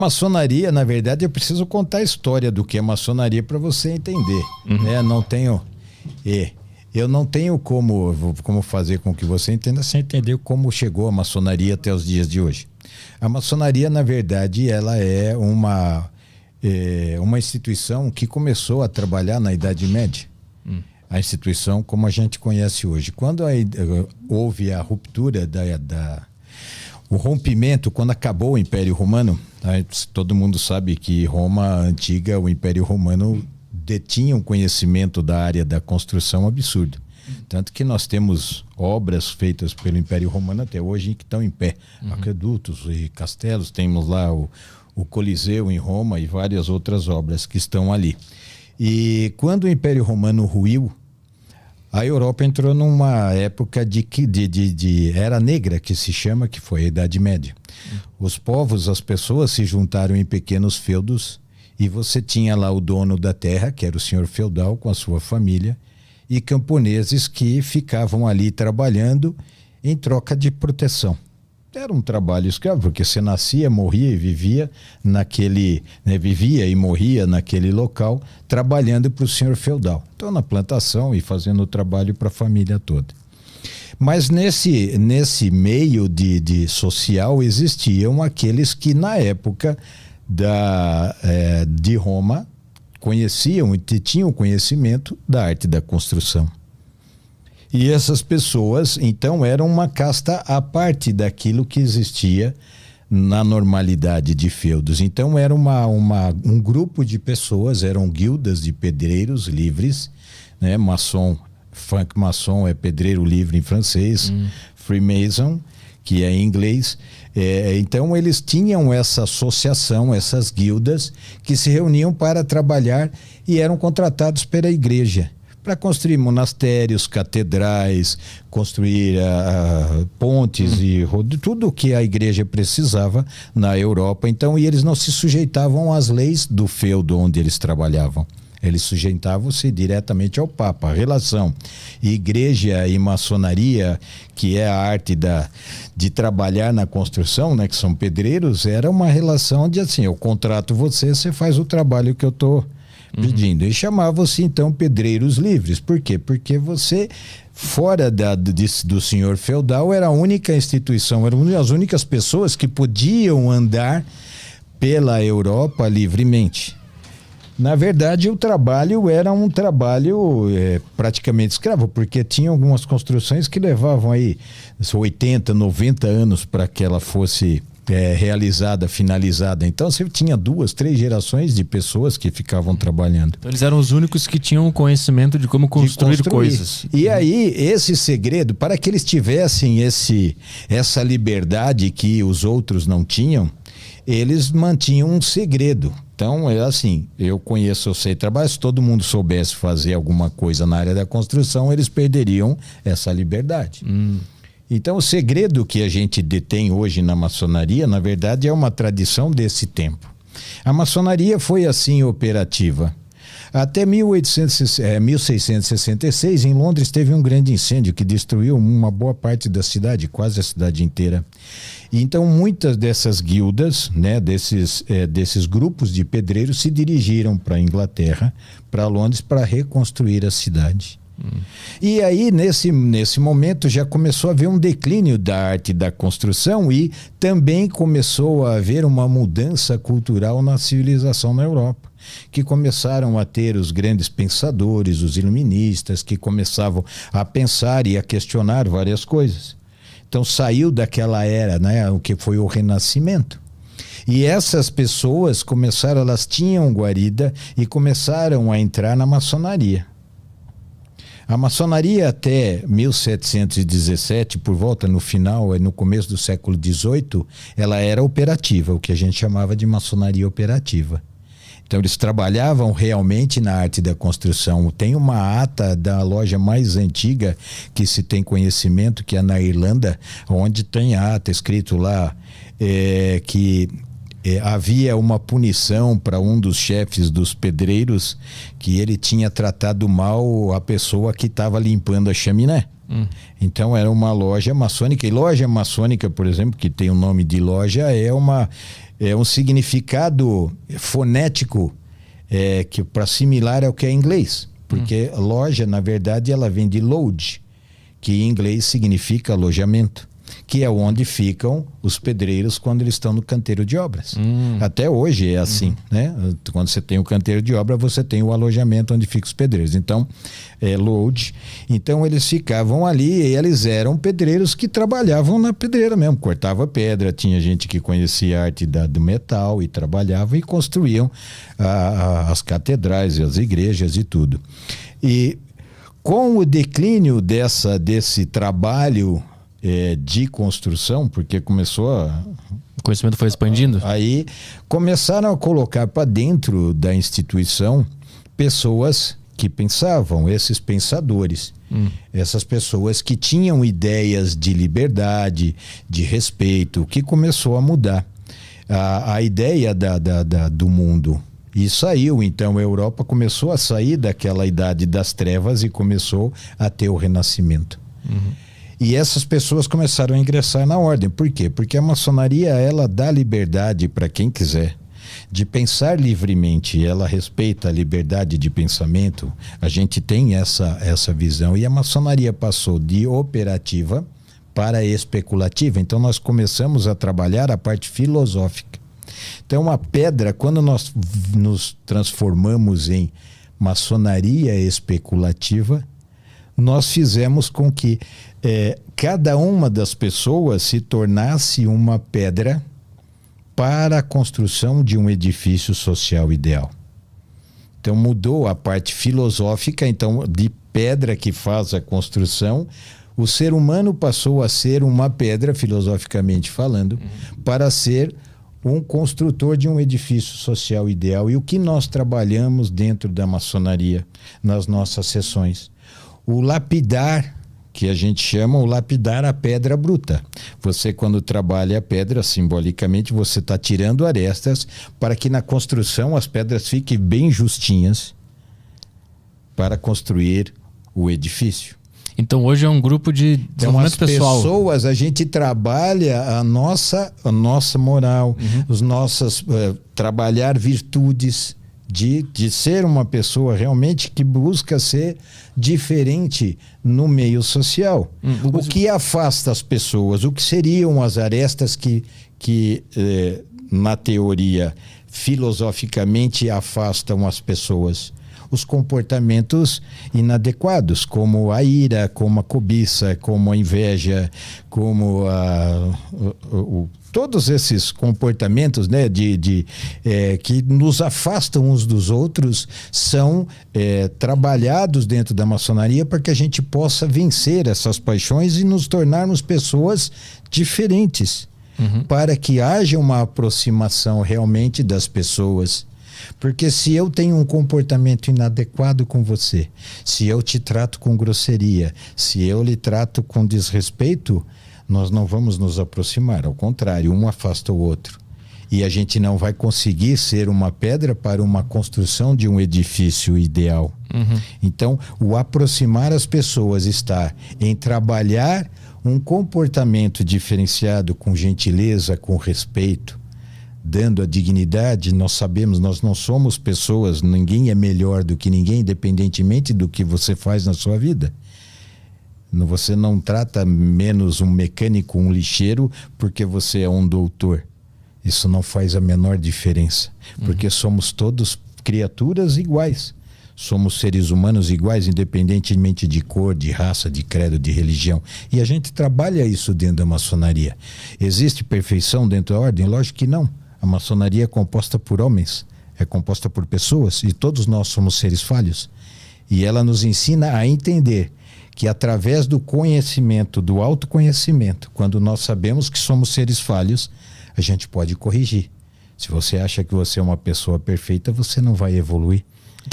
Maçonaria, na verdade, eu preciso contar a história do que é maçonaria para você entender. Eu não tenho como fazer com que você entenda sem entender como chegou a maçonaria até os dias de hoje. A maçonaria, na verdade, ela é uma instituição que começou a trabalhar na Idade Média. A instituição como a gente conhece hoje. Quando houve a ruptura o rompimento, quando acabou o Império Romano, todo mundo sabe que Roma antiga, o Império Romano detinha um conhecimento da área da construção absurdo. Tanto que nós temos obras feitas pelo Império Romano até hoje que estão em pé. Aquedutos e castelos, temos lá o Coliseu em Roma e várias outras obras que estão ali. E quando o Império Romano ruiu, a Europa entrou numa época de Era Negra, que se chama, que foi a Idade Média. Os povos, as pessoas se juntaram em pequenos feudos e você tinha lá o dono da terra, que era o senhor feudal com a sua família, e camponeses que ficavam ali trabalhando em troca de proteção. Era um trabalho escravo, porque você nascia, morria e vivia vivia e morria naquele local, trabalhando para o senhor feudal. Então, na plantação e fazendo o trabalho para a família toda. Mas nesse meio de social existiam aqueles que, na época de Roma, conheciam e tinham conhecimento da arte da construção. E essas pessoas, então, eram uma casta à parte daquilo que existia na normalidade de feudos. Então, era um grupo de pessoas, eram guildas de pedreiros livres, né? Franc-maçon é pedreiro livre em francês, Freemason, que é em inglês. Então, eles tinham essa associação, essas guildas, que se reuniam para trabalhar e eram contratados pela igreja para construir monastérios, catedrais, construir pontes e tudo o que a igreja precisava na Europa. Então, e eles não se sujeitavam às leis do feudo onde eles trabalhavam. Eles sujeitavam-se diretamente ao Papa. A relação igreja e maçonaria, que é a arte de trabalhar na construção, né, que são pedreiros, era uma relação de assim, eu contrato você faz o trabalho que eu estou pedindo. E chamavam-se então pedreiros livres. Por quê? Porque você, fora do senhor feudal, era a única instituição, eram as únicas pessoas que podiam andar pela Europa livremente. Na verdade, o trabalho era um trabalho praticamente escravo, porque tinha algumas construções que levavam aí 80, 90 anos para que ela fosse realizada, finalizada. Então você tinha 2, 3 gerações de pessoas que ficavam trabalhando. Então eles eram os únicos que tinham conhecimento de como construir coisas. E aí esse segredo, para que eles tivessem essa liberdade que os outros não tinham, eles mantinham um segredo. Então é assim, eu sei trabalhar, se todo mundo soubesse fazer alguma coisa na área da construção, eles perderiam essa liberdade. Então, o segredo que a gente detém hoje na maçonaria, na verdade, é uma tradição desse tempo. A maçonaria foi assim operativa. Até 1666, em Londres, teve um grande incêndio que destruiu uma boa parte da cidade, quase a cidade inteira. Então, muitas dessas guildas, né, desses grupos de pedreiros, se dirigiram para a Inglaterra, para Londres, para reconstruir a cidade. E aí, nesse momento, já começou a haver um declínio da arte da construção e também começou a haver uma mudança cultural na civilização na Europa, que começaram a ter os grandes pensadores, os iluministas, que começavam a pensar e a questionar várias coisas. Então, saiu daquela era, né, o que foi o Renascimento. E essas pessoas elas tinham guarida e começaram a entrar na maçonaria. A maçonaria até 1717, por volta no começo do século XVIII, ela era operativa, o que a gente chamava de maçonaria operativa. Então eles trabalhavam realmente na arte da construção. Tem uma ata da loja mais antiga que se tem conhecimento, que é na Irlanda, onde tem a ata escrito lá que havia uma punição para um dos chefes dos pedreiros, que ele tinha tratado mal a pessoa que estava limpando a chaminé. Então era uma loja maçônica. E loja maçônica, por exemplo, que tem o nome de loja, é um significado fonético que para similar ao que é em inglês. Porque loja, na verdade, ela vem de load, que em inglês significa alojamento, que é onde ficam os pedreiros quando eles estão no canteiro de obras. Até hoje é assim, né? Quando você tem o canteiro de obra, você tem o alojamento onde ficam os pedreiros. Então, load. Então, eles ficavam ali e eles eram pedreiros que trabalhavam na pedreira mesmo. Cortava pedra, tinha gente que conhecia a arte do metal e trabalhava e construíam as catedrais e as igrejas e tudo. E com o declínio desse trabalho de construção, porque o conhecimento foi expandindo. Aí começaram a colocar para dentro da instituição pessoas que pensavam, esses pensadores, essas pessoas que tinham ideias de liberdade, de respeito, que começou a mudar a ideia do mundo. E saiu, então a Europa começou a sair daquela idade das trevas e começou a ter o renascimento. E essas pessoas começaram a ingressar na ordem. Por quê? Porque a maçonaria, ela dá liberdade para quem quiser de pensar livremente. Ela respeita a liberdade de pensamento. A gente tem essa visão. E a maçonaria passou de operativa para especulativa. Então nós começamos a trabalhar a parte filosófica. Então a pedra, quando nós nos transformamos em maçonaria especulativa, nós fizemos com que cada uma das pessoas se tornasse uma pedra para a construção de um edifício social ideal. Então mudou a parte filosófica, então de pedra que faz a construção, o ser humano passou a ser uma pedra, filosoficamente falando, para ser um construtor de um edifício social ideal. E o que nós trabalhamos dentro da maçonaria, nas nossas sessões? O lapidar, que a gente chama o lapidar a pedra bruta. Você, quando trabalha a pedra, simbolicamente, você está tirando arestas para que na construção as pedras fiquem bem justinhas para construir o edifício. Então hoje é um grupo de desenvolvimento pessoal. As pessoas, a gente trabalha a nossa moral, os nossos trabalhar virtudes de ser uma pessoa realmente que busca ser diferente no meio social. O que afasta as pessoas? O que seriam as arestas que na teoria, filosoficamente afastam as pessoas? Os comportamentos inadequados, como a ira, como a cobiça, como a inveja, como todos esses comportamentos, né, que nos afastam uns dos outros, são trabalhados dentro da maçonaria para que a gente possa vencer essas paixões e nos tornarmos pessoas diferentes, para que haja uma aproximação realmente das pessoas. Porque se eu tenho um comportamento inadequado com você, se eu te trato com grosseria, se eu lhe trato com desrespeito, nós não vamos nos aproximar. Ao contrário, um afasta o outro. E a gente não vai conseguir ser uma pedra para uma construção de um edifício ideal. Então, o aproximar as pessoas está em trabalhar um comportamento diferenciado com gentileza, com respeito, dando a dignidade. Nós sabemos, nós não somos pessoas, ninguém é melhor do que ninguém, independentemente do que você faz na sua vida. Você não trata menos um mecânico, um lixeiro, porque você é um doutor. Isso não faz a menor diferença, porque somos todos criaturas iguais. Somos seres humanos iguais, independentemente de cor, de raça, de credo, de religião. E a gente trabalha isso dentro da maçonaria. Existe perfeição dentro da ordem? Lógico que não. A maçonaria é composta por homens, é composta por pessoas, e todos nós somos seres falhos. E ela nos ensina a entender que através do conhecimento, do autoconhecimento, quando nós sabemos que somos seres falhos, a gente pode corrigir. Se você acha que você é uma pessoa perfeita, você não vai evoluir.